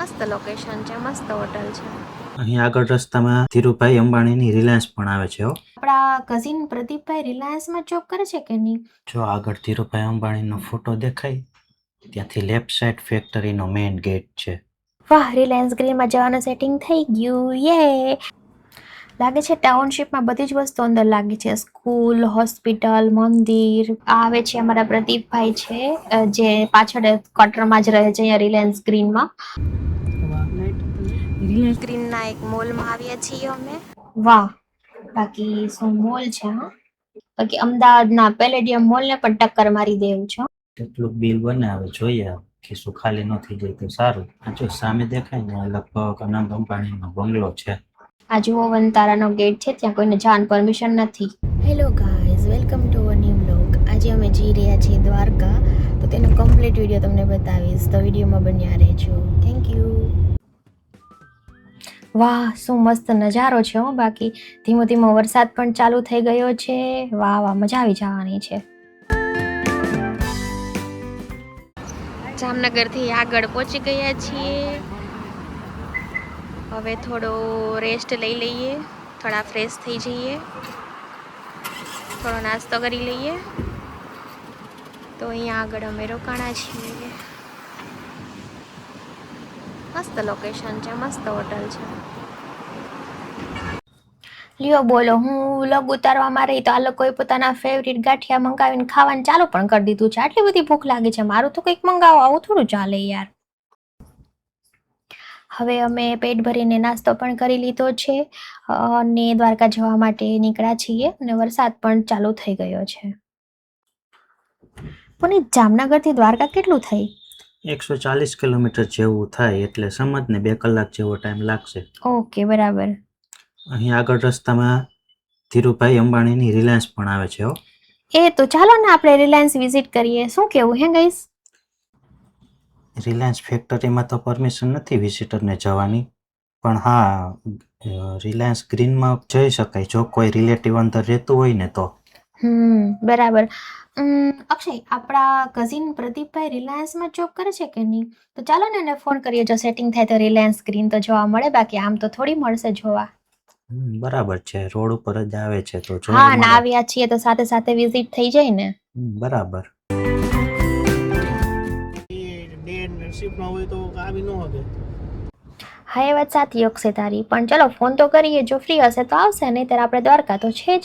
મસ્ત લોકેશન છે, મસ્ત હોટલ છે. અહીં આગળ રસ્તામાં ધીરુભાઈ અંબાણીની રિલાયન્સ પણ આવે છે. આપણા કઝિન પ્રદીપભાઈ રિલાયન્સમાં જોબ કરે છે કે નહીં? જો આગળ ધીરુભાઈ અંબાણીનો ફોટો દેખાય ત્યાંથી લેફ્ટ સાઈડ ફેક્ટરીનો મેઇન ગેટ છે. વાહ, રિલાયન્સ ગ્રીનમાં જવાનું સેટિંગ થઈ ગયું. યે! લાગે છે ટાઉનશીપમાં બધી જ વસ્તુ અંદર લાગી છે. સ્કૂલ, હોસ્પિટલ, મંદિર. આવે છે અમારા પ્રદીપભાઈ છે, જે પાછળ ક્વાર્ટરમાં જ રહે છે અહીંયા રિલાયન્સ ગ્રીનમાં. રિલાયન્સ ગ્રીનના એક મોલમાં આવ્યા છીએ અમે. વાહ, બાકી શું મોલ છે. હા, બાકી અમદાવાદના પેલેડિયમ મોલને પણ ટક્કર મારી દેવું છે. કેટલું બિલ બનાવે જોઈએ, ખિસ્સું ખાલી ન થઈ જાય તો સારું. આ જો સામે દેખાય ને લગભગ અનંત અંબાણીનો બંગલો છે. આ જુઓ વનતારાનો ગેટ છે, ત્યાં કોઈને જવાનું પરમિશન નથી. Hello guys, welcome to a new blog. આજે અમે જઈ રહ્યા છીએ દ્વારકા, તો તેનો કમ્પ્લીટ વિડીયો તમને બતાવીશ, તો વિડીયોમાં બન્યા રહેજો. Thank you. વાહ, શું મસ્ત નજારો છે. હો, બાકી ધીમો ધીમો વરસાદ પણ ચાલુ થઈ ગયો છે. વાહ વાહ, મજા આવી જવાની છે. જામનગરથી આગળ પહોંચી ગયા છીએ. હવે થોડો રેસ્ટ લઈ લઈએ, થોડા ફ્રેશ થઈ જઈએ, થોડો નાસ્તો કરી લઈએ. તો અહીંયા આગળ અમે રોકાણા છીએ. મસ્ત લોકેશન છે, મસ્ત હોટલ છે. લ્યો બોલો, હું વ્લોગ ઉતારવામાં રહી તો આ લોકોએ પોતાના ફેવરિટ ગાંઠિયા મંગાવીને ખાવાનું ચાલુ પણ કરી દીધું છે. આટલી બધી ભૂખ લાગી છે, મારું તો કંઈક મંગાવો, આવું થોડું ચાલે યાર. હવે અમે પેટ ભરીને નાસ્તો પણ કરી લીધો છે અને દ્વારકા જવા માટે નીકળ્યા છીએ અને વરસાદ પણ ચાલુ થઈ ગયો છે. પણ જામનગરથી દ્વારકા કેટલું થઈ? 140 કિલોમીટર જેવું થાય, એટલે સમજ ને 2 કલાક જેવો ટાઈમ લાગશે. ઓકે, બરાબર. અહીં આગળ રસ્તામાં ધીરુભાઈ અંબાણીની રિલાયન્સ પણ આવે છે. એ તો ચાલો ને આપણે રિલાયન્સ વિઝિટ કરીએ. શું કેવું હે ગાઈસ? રિલાયન્સ ફેક્ટરીમાં તો પરમિશન નથી વિઝિટરને જવાની, પણ હા, રિલાયન્સ ગ્રીનમાં જઈ શકાય જો કોઈ રિલેટિવ અંદર રહેતું હોય ને તો. બરાબર. અક્ષય, આપણા કઝિન પ્રદીપભાઈ રિલાયન્સમાં જોબ કરે છે કે નહીં? તો ચાલો ને એને ફોન કરીએ, જો સેટિંગ થાય તો રિલાયન્સ ગ્રીન તો જોવા મળે, બાકી આમ તો થોડી મળશે જોવા. બરાબર છે, રોડ ઉપર જ આવે છે તો હા, ના આવ્યા છીએ તો સાથે સાથે વિઝિટ થઈ જાય ને. બરાબર. હા, એ વાત સાચી અક્ષય તારી, પણ ચલો ફોન તો કરીએ, જો ફ્રી હશે તો આવશે, નહીં ત્યારે આપણે દ્વારકા તો છે જ.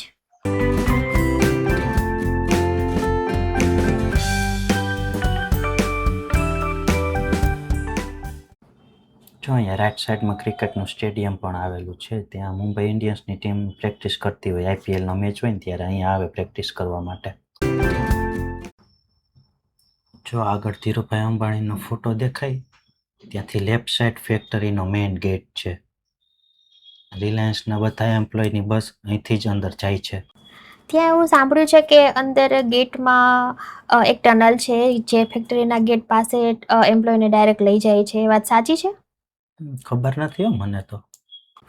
જો અહીંયા રાઈટ સાઈડમાં ક્રિકેટનું સ્ટેડિયમ પણ આવેલું છે. ત્યાં મુંબઈ ઇન્ડિયન્સની ટીમ પ્રેક્ટિસ કરતી હોય, આઈપીએલનો મેચ હોય ને ત્યારે અહીંયા આવે પ્રેક્ટિસ કરવા માટે. જો આગળ ધીરુભાઈ અંબાણીનો ફોટો દેખાય ત્યાંથી લેફ્ટ સાઈડ ફેક્ટરીનો મેઇન ગેટ છે. રિલાયન્સના બધા એમ્પ્લોયની બસ અહીંથી જ અંદર જાય છે. ત્યાં એવું સાંભળ્યું છે કે અંદર ગેટમાં એક ટનલ છે, જે ફેક્ટરીના ગેટ પાસે એમ્પ્લોયને ડાયરેક્ટ લઈ જાય છે. એ વાત સાચી છે? ખબર નથી મને તો.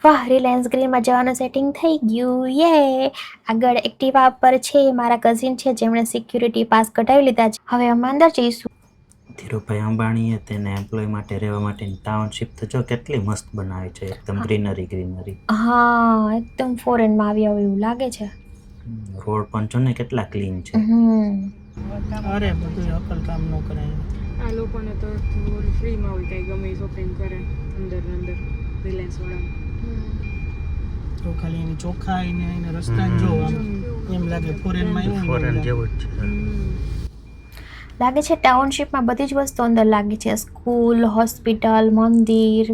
વાહ, રિલાયન્સ ગ્રીનમાં જવાનું સેટિંગ થઈ ગયું. યે! આગળ એક્ટિવા પર છે મારા કઝિન છે, જેમણે સિક્યુરિટી પાસ કઢાવી લીધા છે. હવે અમે અંદર જઈશું. ધીરુભાઈ અંબાણીએ તેને એમ્પ્લોય માટે રહેવા માટેની ટાઉનશીપ તો જો કેટલી મસ્ત બનાવી છે, એકદમ ગ્રીનરી. હા, એકદમ ફોરેનમાં આવ્યા હોય એવું લાગે છે. રોડ પણ જો ને કેટલા ક્લીન છે. અરે બધું અકલ કામ ન કરે. આ લોકોને તો ફ્રીમાં હોય, કઈ ગમે શોપિંગ કરે અંદર રિલાયન્સ વાળા તો ખાલી એની ચોખ્ખાઈ ને એના રસ્તા જો એમ લાગે ફોરેન જેવું જ છે. લાગે છે ટાઉનશીપમાં બધી જ વસ્તુ અંદર લાગી છે. સ્કૂલ, હોસ્પિટલ, મંદિર,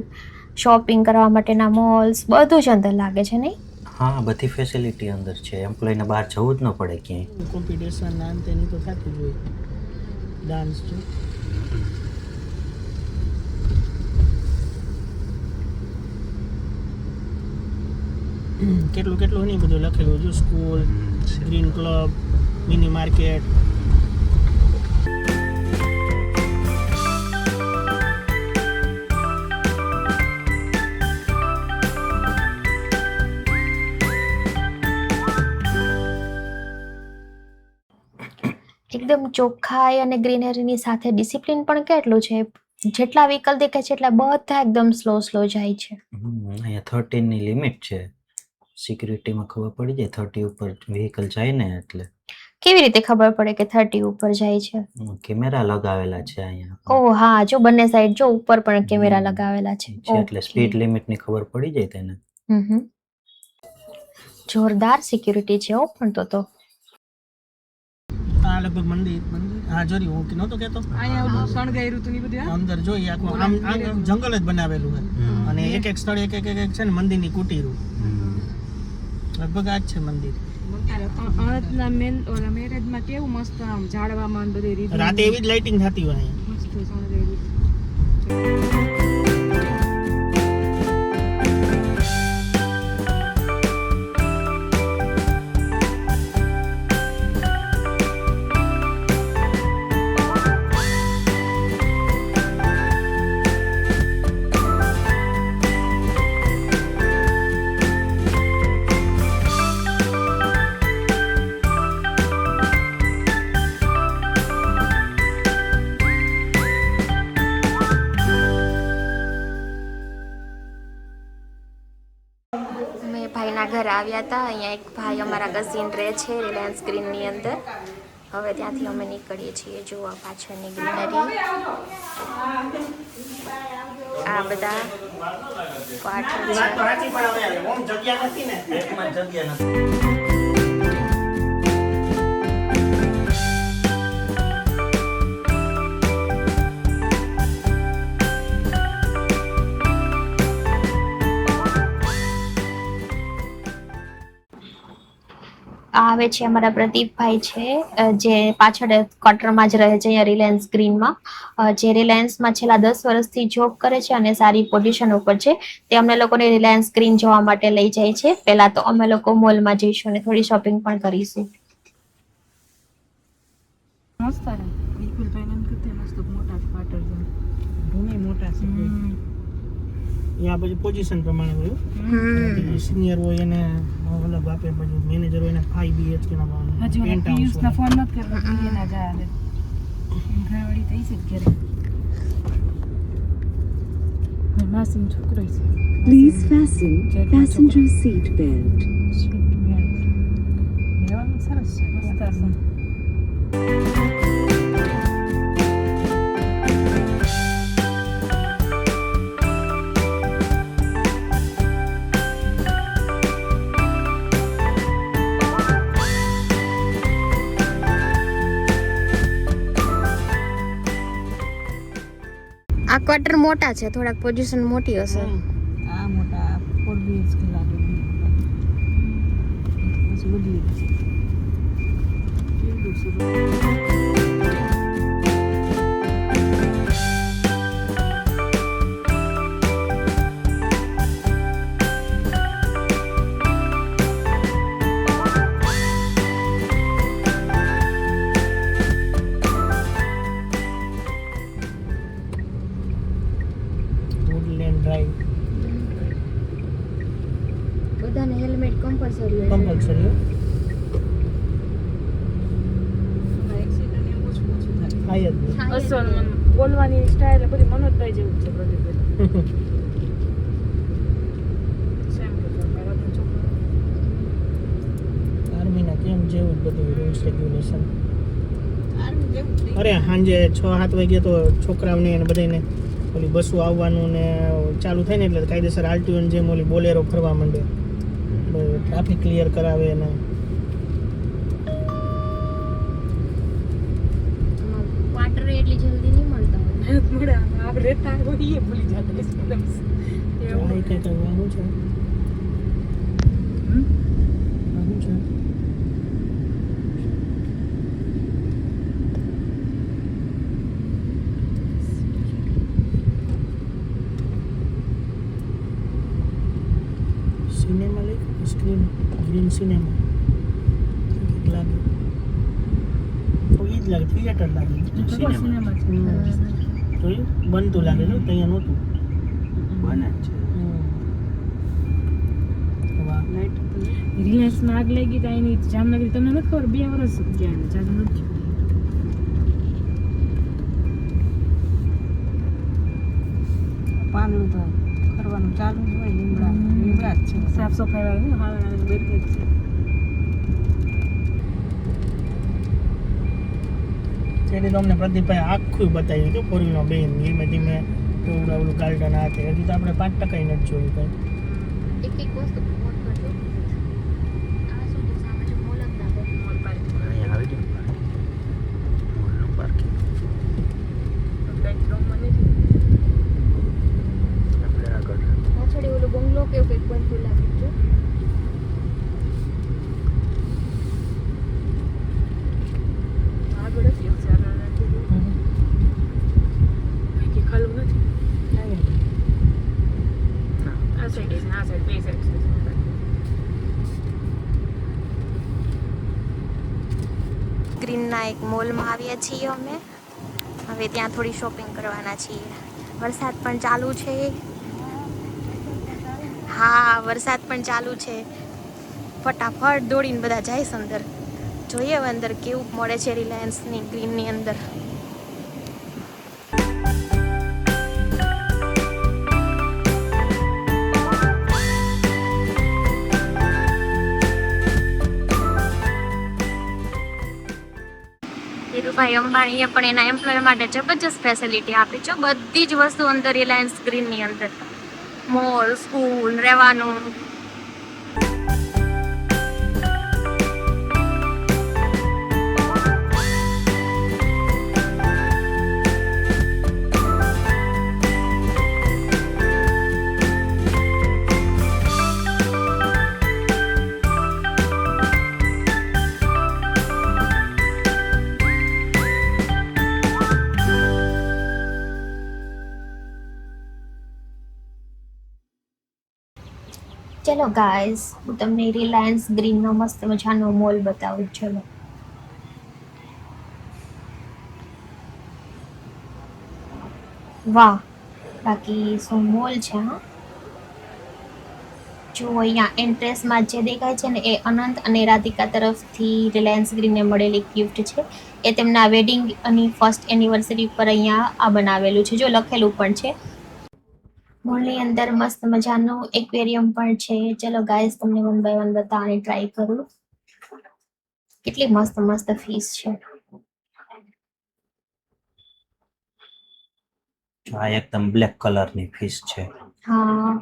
શોપિંગ કરવા માટેના મોલ્સ, બધું જ અંદર લાગે છે નહીં? હા, બધી ફેસિલિટી અંદર છે, એમ્પ્લોયને બહાર જવું જ ન પડે ક્યાંય. કોમ્પિટિશન ના અંતેની તો થતી જ હોય. ડાન્સ છે. કેટલું નહીં બધું લખેલું છે. School, green club, mini market. એકદમ ચોખ્ખાઈ અને ગ્રીનરીની સાથે ડિસિપ્લિન પણ કેટલું છે. જેટલા વ્હીકલ દેખાય છે એટલા બધા એકદમ સ્લો જાય છે. અહીંયા 13 ની લિમિટ છે. સિક્યુરિટીમાં ખબર પડી જાય 30 ઉપર વ્હીકલ જાય ને એટલે. કેવી રીતે ખબર પડે કે 30 ઉપર જાય છે? કેમેરા લગાવેલા છે અહીંયા. ઓહ હા, જો બંને સાઈડ જો ઉપર પણ કેમેરા લગાવેલા છે. એટલે સ્પીડ લિમિટ ની ખબર પડી જાય તેને. જોરદાર સિક્યુરિટી છે હો પણ તો આ લગભગ મંદિર આ જોરી હું કે નતો કેતો અહીંયા ઓલું શણગાયરું તું ની બધું અંદર જોઈ આખું આમ જંગલ જ બનાવેલું છે અને એક એક સ્થળ એક છે ને મંદિરની કુટીરું લગભગ આ જ છે મંદિર. અણતના મેન ઓલા મેરેજમાં કેવું મસ્ત આમ ઝાડવામાં બધી રીતે રાતે એવી જ લાઇટિંગ થતી હોય અહીંયા મસ્ત શણગાયરું. ભાઈના ઘરે આવ્યા હતા. અહીંયા એક ભાઈ અમારા કઝિન રહે છે રિલાયન્સ ગ્રીનની અંદર. હવે ત્યાંથી અમે નીકળીએ છીએ. જોવા પાછળની ગ્રીનરી, આ બધા આવે છે અમારા પ્રદીપભાઈ છે જે પાછળ ક્વાર્ટરમાં જ રહે છે અહીંયા રિલાયન્સ ગ્રીનમાં. જે રિલાયન્સમાં છેલ્લા 10 વર્ષથી જોબ કરે છે અને સારી પોઝિશન ઉપર છે. તે અમને લોકોને રિલાયન્સ ગ્રીન જોવા માટે લઈ જાય છે. પહેલા તો અમે લોકો મોલમાં જઈશું અને થોડી શોપિંગ પણ કરીશું. મસ્ત છે બિલકુલ ફાઇનલ કરતે મસ્ત મોટા ક્વાર્ટર છે. ભૂમિ મોટા છે. અહીંયા પછી પોઝિશન પ્રમાણે હોય. સિનિયર હોય એને અલગ આપે, પછી મેનેજર હોય એને 5 BHK ના ભાવ. હજુ પિયુષ ના ફોન નત કરતો એના જાય દે ઘરવાળી થઈ છે ઘરે. માસીન છોકરો છે. Please fasten passenger seat belt. લેવાનું સરસ છે મસ્ત છે. આ ક્વાર્ટર મોટા છે, થોડાક પોઝિશન મોટી હશે. આ મોટા 4 BHK લાગે. પછી બધી કેવું છે. બધાને હેલ્મેટ કમ્પલસરી હોય. કમ્પલસરી અસલ બોલવાની સ્ટાઇલ બધી મનોજભાઈ જેવું છે. આર્મીના કેમ જેવું જ બધું રૂલ્સ રેગ્યુલેશન. અરે સાંજે 6-7 વાગે તો છોકરાઓને અને બધાને ઓલી બસો આવવાનું ને ચાલુ થાય ને એટલે કાયદેસર આરટીઓ જેમ ઓલી બોલેરો ફરવા માંડે, ટ્રાફિક ક્લિયર કરાવે ને. ક્વાર્ટર એટલી જલ્દી નહીં મળતા હોય. આપણે રહેતા હોઈએ ભૂલી જતા એવું કઈ કરવાનું છે. સિનેમા લઈ સ્ક્રીન ગ્રીન સિનેમા લાગે તો એ જ લાગે થિયેટર લાગે. સિનેમા જોયું બનતું લાગે છે ત્યાં નહોતું બને છે. રિલાયન્સમાં આગ લાગી તો એની જામનગર તમને નથી ખબર 2 વર્ષ ગયા ચાલુ નથી. ચાલુ તો કરવાનું ચાલુ જ હોય લીમડા જ છે સાફ સફાઈ વાળું હા બેઠી જ છે તેથી તો અમને પ્રદીપભાઈ આખું બતાવ્યું હતું પૂર્વીનો બેન ધીમે ધીમે કેવડું ઓલું ગાર્ડન આ તે હજી તો આપણે 5% નથી જોયું કંઈ એક એક વસ્તુ ફોન કરજો આ શું છે સામે જો મોલ અંદા મોલ પાર્કિંગ અહીંયા આવી ગયું મોલનું પાર્કિંગ કંઈક રૂમમાં નથી આપણે આગળ પાછળ ઓલો બંગલો કે કંઈક બનતું લાગે છે આગળ જ એવું છે આગળ કંઈક ખાલું નથી આ સાઈડ છે આ સાઈડ બે સાઈડ છે ગ્રીનના એક મોલમાં આવ્યા છીએ અમે હવે ત્યાં થોડી શોપિંગ કરવાના છીએ વરસાદ પણ ચાલુ છે હા વરસાદ પણ ચાલુ છે ફટાફટ દોડીને બધા જાય છે અંદર જોઈએ હવે અંદર કેવું મળે છે રિલાયન્સની ગ્રીનની અંદર ધીરુભાઈ અંબાણીએ પણ એના એમ્પ્લોય માટે જબરજસ્ત ફેસિલિટી આપી છે બધી જ વસ્તુ અંદર રિલાયન્સ ગ્રીનની અંદર મોલ સ્કૂલ રહેવાનું ચલો ગાઈઝ હું તમને રિલાયન્સ ગ્રીનનો મસ્ત મજાનો મોલ બતાવું ચલો વાહ બાકી શું મોલ છે હા જો અહીંયા એન્ટ્રેસમાં જે દેખાય છે ને એ અનંત અને રાધિકા તરફથી રિલાયન્સ ગ્રીનને મળેલી ગિફ્ટ છે એ તેમના વેડિંગ અને ફર્સ્ટ એનિવર્સરી પર અહીંયા આ બનાવેલું છે જો લખેલું પણ છે મોલની અંદર મસ્ત મજાનું એક્વેરિયમ પણ છે ચલો ગાઈસ તમને 1 બાય 1 બતાવવાની ટ્રાય કરું કેટલી મસ્ત મસ્ત ફિશ છે જો આ એકદમ બ્લેક કલરની ફિશ છે હા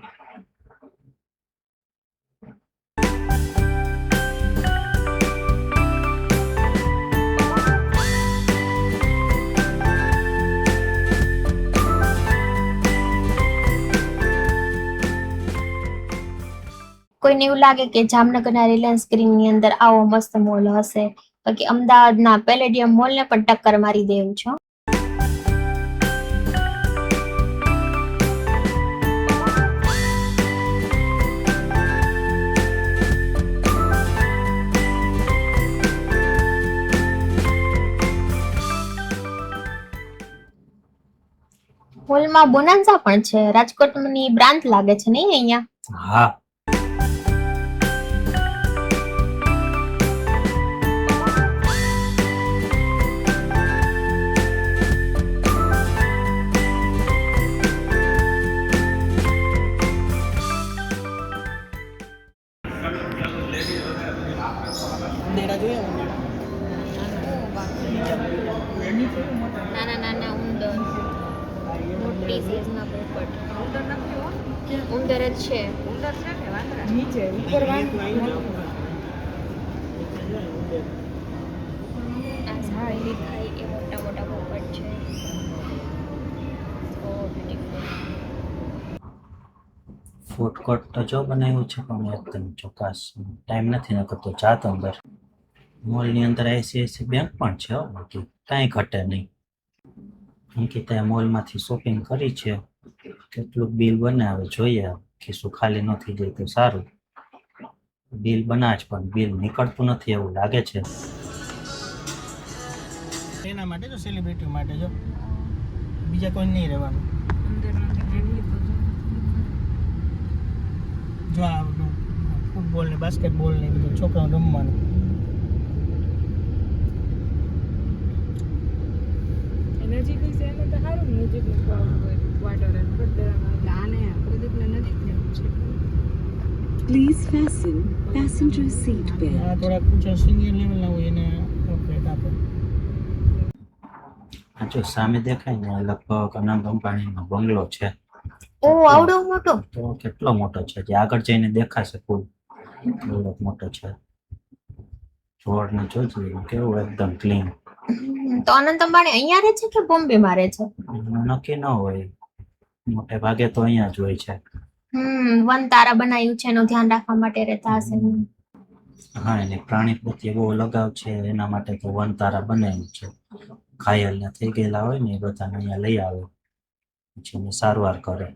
કોઈને એવું લાગે કે જામનગરના રિલાયન્સ ગ્રીનની અંદર આવો મસ્ત મોલ હશે બાકી અમદાવાદના પેલેડિયમ મોલને પણ ટક્કર મારી દેવું છે મોલમાં બોનાન્સા પણ છે રાજકોટની બ્રાન્ચ લાગે છે નહીં અહીંયા હા અંધેરા જોઈએ નાના નાના ઉંદર મોટી સાઈઝના પોપટ ઉંદર નથી હો ઉંદર જ છે ઉંદર છે કે વાંદરા નીચે ઉપર આ સારી દેખાય એ મોટા મોટા પોપટ છે સો બ્યુટીફુલ ફૂડ કોર્ટ તો જો બનાવ્યું છે પણ એકદમ ચોક્કસ ટાઈમ નથી નકર તો જાત અંદર મોલની અંદર આઈસીઆઈસી બેંક પણ છે હો, બાકી કાંઈ ઘટે નહીં અંકિતાએ મોલમાંથી શોપિંગ કરી છે કેટલું બિલ બનાવે જોઈએ કે શું ખાલી ન થઈ જાય તો સારું બિલ બનાવે છે પણ બિલ નીકળતું નથી એવું લાગે છે એના માટે જો સેલિબ્રિટી માટે જો બીજા કોઈ નહીં રહેવાનું અંદર નથી જેટલી તો જો આ ફૂટબોલ ને બાસ્કેટબોલ ને બધું છોકરાઓ રમવાનું નજીક છે એને તો સારું નજીક વોટર અને બધા આને પ્રદીપને નજીક જવું છે. Please fasten passenger seat આ belt. થોડાક ઊંચા સિનિયર લેવલના હોય એને અપડેટ આપે. આ જો સામે દેખાય ને આ લગભગ અનંત અંબાણીનો બંગલો છે. ઓ આવડો મોટો. તો કેટલો મોટો છે જે આગળ જઈને દેખાશે ફૂલ એવડો મોટો છે. જોડને જોજો કેવું એકદમ ક્લીન. તો અનંત અંબાણી અહીંયા રહે છે કે બોમ્બેમાં રહે છે? નક્કી ન હોય, મોટે ભાગે તો અહીંયા જ હોય છે. વન તારા બનાવ્યું છે એનું ધ્યાન રાખવા માટે રહેતા હશે. હા, એને પ્રાણી પ્રત્યે બહુ લગાવ છે એના માટે તો વનતારા બનાવ્યું છે. ઘાયલ ને થઈ ગયેલા હોય ને એ બધાને અહીંયા લઈ આવે પછી એની સારવાર કરે.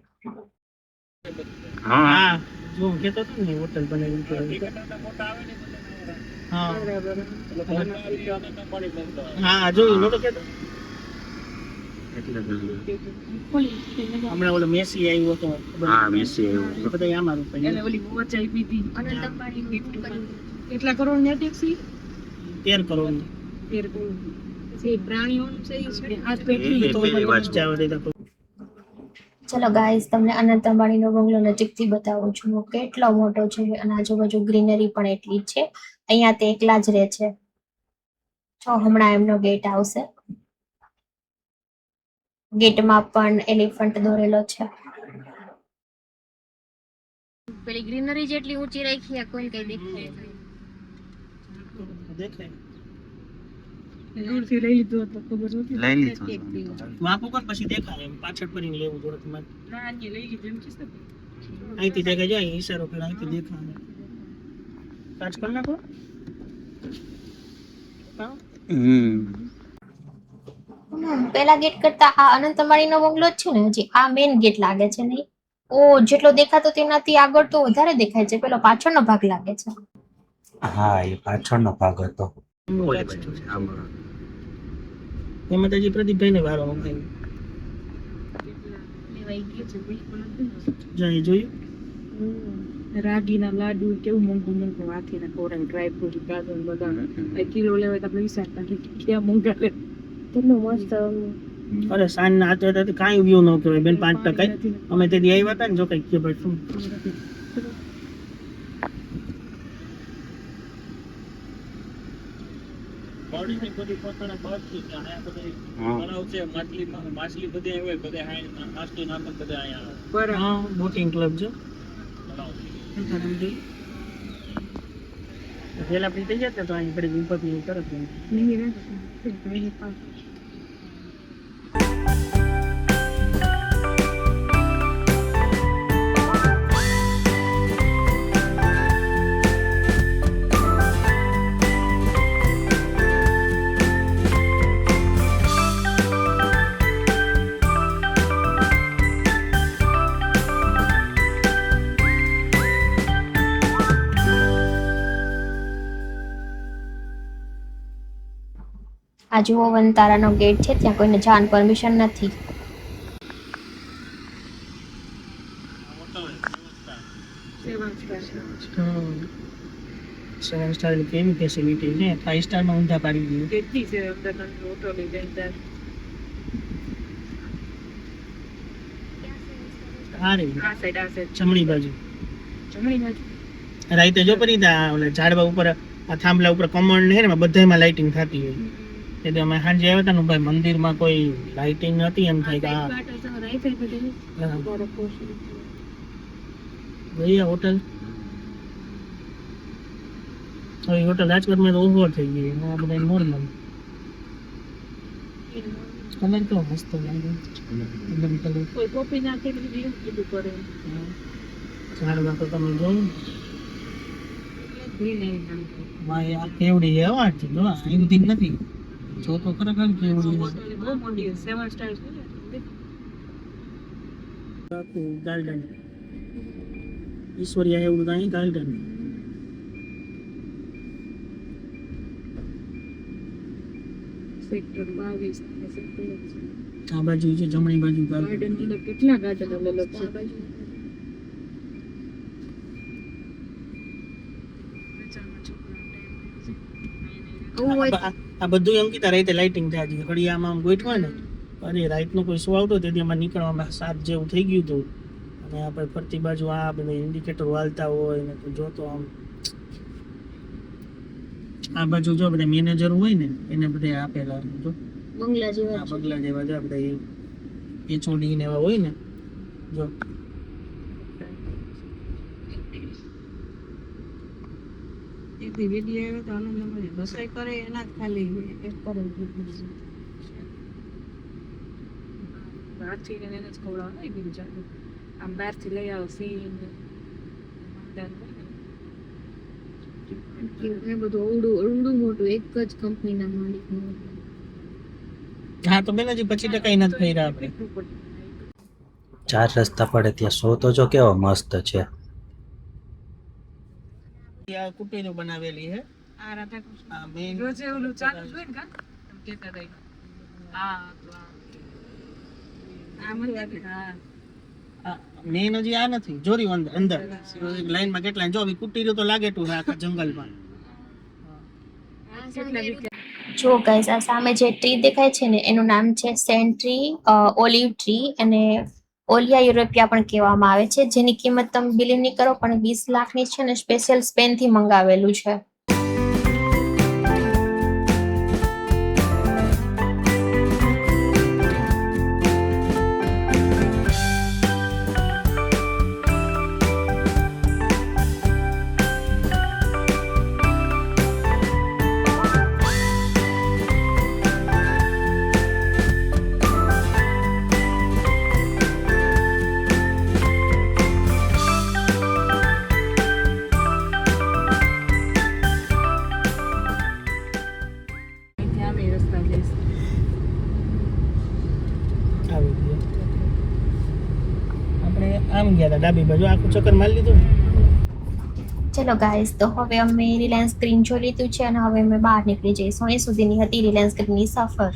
હા જો કેતો હતો ને હોટલ બનાવી છે. હા હા જોયું નતો કેતો. હમણાં ઓલો મેસી આવ્યો હતો. હા, મેસી આવ્યો. બધા આમાં રૂપિયા એને ઓલી વચાઈ પીધી. અનંત અંબાણી ગિફ્ટ કર્યું. કેટલા કરોડ ની ટેક્સી? 13 કરોડ 13 કરોડ. પછી પ્રાણીઓનું છે ઈ છે આ પેટલી તો પેલી વાત છે. ચલો ગાઈસ, તમને અનંત અંબાણીનો બંગલો નજીકથી બતાવું છું. કેટલો મોટો છે અને આજુબાજુ ગ્રીનરી પણ એટલી જ છે. અહીંયા તે એકલા જ રહે છે. જો હમણાં એમનો ગેટ આવશે. ગેટમાં પણ એલિફન્ટ દોરેલો છે. પેલી ગ્રીનરી જેટલી ઊંચી રાખી કોઈ કઈ દેખાય દેખાય. દૂરથી લઈ લીધું હતું ખબર નહોતી. લઈ લીધું. વાપો કર પછી દેખાય એમ પાછળ ફરીને લેવું જોડે તમારે. ના અહીંયા લઈ લીધું એમ કીધું. અહીંથી દેખાય જાય ઈશારો કરે અહીંથી દેખાય. કાચ કર નાખો. હા પેલા ગેટ કરતા આ અનંત અંબાણીનો બંગલો જ છે ને, હજી આ મેઇન ગેટ લાગે છે નહીં. ઓ જેટલો દેખાતો તેનાથી આગળ તો વધારે દેખાય છે. પેલો પાછળનો ભાગ લાગે છે. હા, એ પાછળનો ભાગ હતો. એમાં તો હજી પ્રદીપભાઈને વારો મૂકાય. લેવાઈ ગયું છે બિલકુલ નથી. જાય જોયું. રાગીના લાડુ કેવું મોંઘું મોંઘું હાથીના ખોરાક ડ્રાય ફ્રૂટ કાજુ બદામ એક કિલો લેવાય તો આપણે વિચારતા કે ક્યાં મોંઘા લે. કેટલું મસ્ત. અરે સાંજના હાથે હાથે કાંઈ વ્યૂ ન કહેવાય બેન. 5% અમે તેથી આવ્યા હતા ને જો કંઈક કે ભાઈ શું હા બોટિંગ ક્લબ છે. પેલા આપણે થઈ જતા તો અહીં પડી ઉપર તરત આ જુઓ વનતારાનો ગેટ છે. ત્યાં કોઈને જવાની પરમિશન નથી. સેવન સ્ટાર કેવી ફેસિલિટી છે. 5 સ્ટારમાં ઊંધા પાડી દીધું. કેટલી છે અંદર ઓટો લઈ જાય સારી આ સાઈડ જમણી બાજુ જમણી બાજુ. રાતે જો પરી ઓલા ઝાડવા ઉપર આ થાંભલા ઉપર કમળ ને એમાં બધામાં લાઇટિંગ થતી હોય. એટલે અમે સાંજે આવ્યા હતા ને ભાઈ મંદિરમાં કોઈ લાઇટિંગ નથી એમ થાય કે આ ભાઈ આ હોટલ હવે હોટલ રાજકોટમાં તો ઓવર થઈ ગઈ. આ બધા નોર્મલ કલર કેવો મસ્ત લાગે. એકદમ કલર કોઈ કોપી નાખે કીધું કરે. ઝાડવા તો તમે જોયું ગ્રીન ભાઈ આ કેવડી છે હો. આજ જો આ બધી નથી જો તો ખરેખર કેવડી છે. બહુ મોટી 7 સ્ટાર છે. ગાર્ડન ઈશ્વરિયા એવું કાંઈ ગાર્ડન. સેક્ટર 22 આ બાજુ છે જમણી બાજુ ગાર્ડન ની કેટલા ગાર્ડન અલગ અલગ છે. આ બધું અંકિતા રાતે લાઇટિંગ થાય છે. ઘડિયામાં આમ ગોઠવા ને અરે રાતનો કોઈ શો આવતો તેથી અમારે નીકળવામાં 7 જેવું થઈ ગયું હતું. અને આપણે ફરતી બાજુ આ બધા ઇન્ડિકેટર વાલતા હોય ને તું જોતો આમ આ બાજુ જો બધા મેનેજર હોય ને એને બધા આપેલા જો બંગલા જેવા આ બગલા જેવા જો બધા એચઓડી ને એવા હોય ને જો એક દી વિડીયો આવ્યો તો આનંદ રસોઈ કરે એના જ ખાલી એક કરે બહારથી એને જ ખવડાવો ને બીજું જાતે આમ બહારથી લઈ આવો સીન બધું અવડું મોટું એક જ કંપનીના માલિક. હા તો બેન હજી 25% નથી ફર્યા આપણે 4 રસ્તા પડે ત્યાં શો તો જો કેવો મસ્ત છે. આ કુટીરો બનાવેલી હે આ રાધા કૃષ્ણ આ મેન રોજે ઓલું ચાલુ જ હોય ને કા એમ કહેતા હતા હા આ મંદિર હા મેન હજી આ નથી જોરી અંદર એક લાઈનમાં કેટલા જો કુટીરો તો લાગે તું આખા જંગલમાં જો ગાઈઝ આ સામે જે ટ્રી દેખાય છે ને એનું નામ છે સેન્ટ ટ્રી, ઓલિવ ટ્રી અને ઓલિયા યુરોપિયા પણ કહેવામાં આવે છે, જેની કિંમત તમે બિલીવ નહીં કરો પણ 20 લાખની છે ને સ્પેશિયલ સ્પેનથી મંગાવેલું છે. આપણે આમ ગયા હતા ડાબી બાજુ આખું ચક્કર મારી લીધું ને. ચલો ગાઈઝ, તો હવે અમે રિલાયન્સ ગ્રીન જોઈ લીધું છે અને હવે અમે બહાર નીકળી જઈશું. અહીં સુધીની હતી રિલાયન્સ ગ્રીનની સફર.